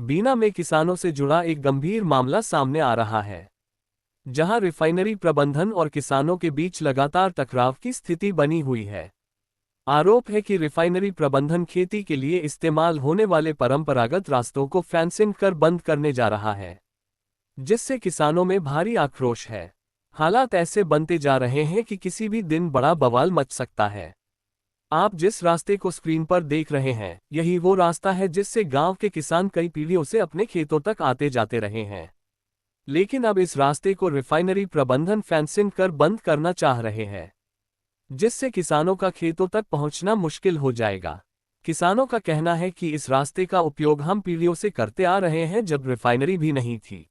बीना में किसानों से जुड़ा एक गंभीर मामला सामने आ रहा है, जहां रिफाइनरी प्रबंधन और किसानों के बीच लगातार टकराव की स्थिति बनी हुई है। आरोप है कि रिफाइनरी प्रबंधन खेती के लिए इस्तेमाल होने वाले परंपरागत रास्तों को फेंसिंग कर बंद करने जा रहा है, जिससे किसानों में भारी आक्रोश है। हालात ऐसे बनते जा रहे हैं कि किसी भी दिन बड़ा बवाल मच सकता है। आप जिस रास्ते को स्क्रीन पर देख रहे हैं, यही वो रास्ता है जिससे गांव के किसान कई पीढ़ियों से अपने खेतों तक आते जाते रहे हैं। लेकिन अब इस रास्ते को रिफाइनरी प्रबंधन फेंसिंग कर बंद करना चाह रहे हैं, जिससे किसानों का खेतों तक पहुंचना मुश्किल हो जाएगा। किसानों का कहना है कि इस रास्ते का उपयोग हम पीढ़ियों से करते आ रहे हैं, जब रिफाइनरी भी नहीं थी।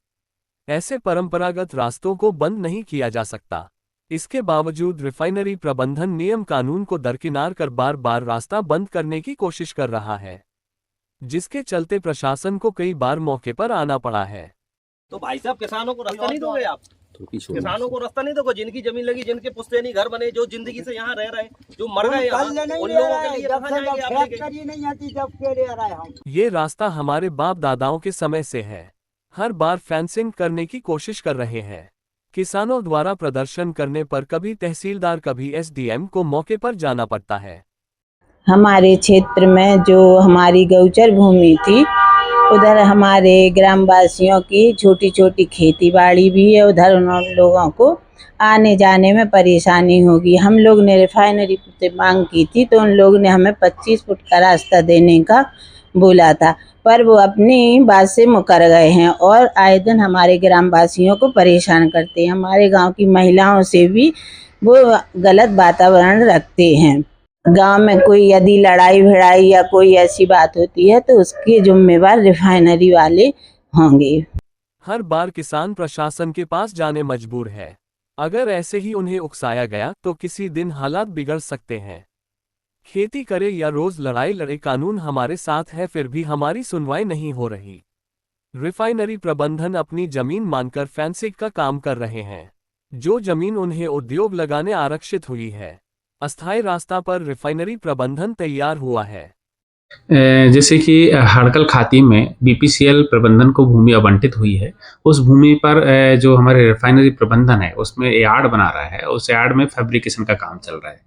ऐसे परंपरागत रास्तों को बंद नहीं किया जा सकता। इसके बावजूद रिफाइनरी प्रबंधन नियम कानून को दरकिनार कर बार बार रास्ता बंद करने की कोशिश कर रहा है, जिसके चलते प्रशासन को कई बार मौके पर आना पड़ा है। तो भाई साहब, किसानों को रास्ता नहीं दोगे आप? किसानों को रास्ता नहीं दोगे? जिनकी जमीन लगी, जिनके पुश्तैनी घर बने, जो जिंदगी से यहाँ रह रहे, जो मर गए, उन लोगों के लिए कहाँ जाएंगे आप लेके? ये रास्ता हमारे बाप दादाओं के समय से है। हर बार फेंसिंग करने की कोशिश कर रहे हैं। किसानों द्वारा प्रदर्शन करने पर कभी तहसीलदार, कभी एसडीएम को मौके पर जाना पड़ता है। हमारे क्षेत्र में जो हमारी गौचर भूमि थी, उधर हमारे ग्रामवासियों की छोटी छोटी खेती बाड़ी भी है। उधर उन लोगों को आने जाने में परेशानी होगी। हम लोग ने रिफाइनरी से मांग की थी, तो उन लोग ने हमें 25 फुट का रास्ता देने का बोला था, पर वो अपनी बात से मुकर गए हैं और आए दिन हमारे ग्रामवासियों को परेशान करते हैं। हमारे गांव की महिलाओं से भी वो गलत वातावरण रखते हैं। गांव में कोई यदि लड़ाई भिड़ाई या कोई ऐसी बात होती है, तो उसके जिम्मेवार रिफाइनरी वाले होंगे। हर बार किसान प्रशासन के पास जाने मजबूर है। अगर ऐसे ही उन्हें उकसाया गया तो किसी दिन हालात बिगड़ सकते हैं। खेती करे या रोज लड़ाई लड़े, कानून हमारे साथ है, फिर भी हमारी सुनवाई नहीं हो रही। रिफाइनरी प्रबंधन अपनी जमीन मानकर फेंसिंग का काम कर रहे हैं, जो जमीन उन्हें उद्योग लगाने आरक्षित हुई है। अस्थायी रास्ता पर रिफाइनरी प्रबंधन तैयार हुआ है। जैसे कि हड़कल खाती में बीपीसीएल प्रबंधन को भूमि आवंटित हुई है। उस भूमि पर जो हमारे रिफाइनरी प्रबंधन है, उसमें यार्ड बना रहा है। उस यार्ड में फैब्रिकेशन का काम चल रहा है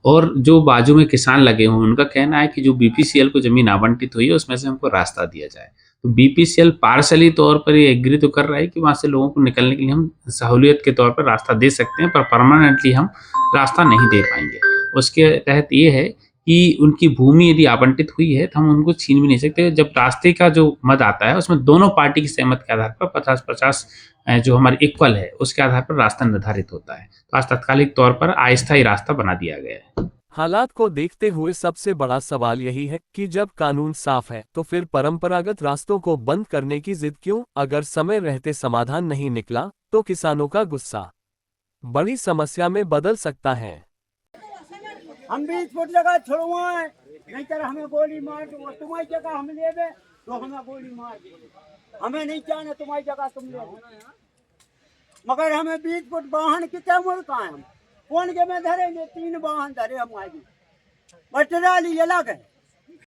और जो बाजू में किसान लगे हुए, उनका कहना है कि जो बीपीसीएल को जमीन आवंटित हुई है, उसमें से हमको रास्ता दिया जाए। तो बीपीसीएल पार्शली तौर पर ये एग्री तो कर रहा है कि वहाँ से लोगों को निकलने के लिए हम सहूलियत के तौर पर रास्ता दे सकते हैं, पर परमानेंटली हम रास्ता नहीं दे पाएंगे। उसके तहत ये है कि उनकी भूमि यदि आवंटित हुई है, तो हम उनको छीन भी नहीं सकते। जब रास्ते का जो मद आता है, उसमें दोनों पार्टी की सहमति के आधार पर 50-50 जो हमारे इक्वल है, उसके आधार पर रास्ता निर्धारित होता है। तो आज तात्कालिक तौर पर अस्थायी रास्ता बना दिया गया है। हालात को देखते हुए सबसे बड़ा सवाल यही है कि जब कानून साफ है, तो फिर परंपरागत रास्तों को बंद करने की जिद क्यों? अगर समय रहते समाधान नहीं निकला, तो किसानों का गुस्सा बड़ी समस्या में बदल सकता है। हम 20 फुट जगह छोड़वाए, नहीं तो हमें गोली मार दो। तुम्हारी जगह हम ले तो हमें गोली मार दो। हमें नहीं चाहना तुम्हारी जगह तुम ले, मगर हमें 20 फुट वाहन की क्या मुल्क है। हम कौन के में धरेंगे? 3 वाहन धरे हम आगे, बटराली अलग है।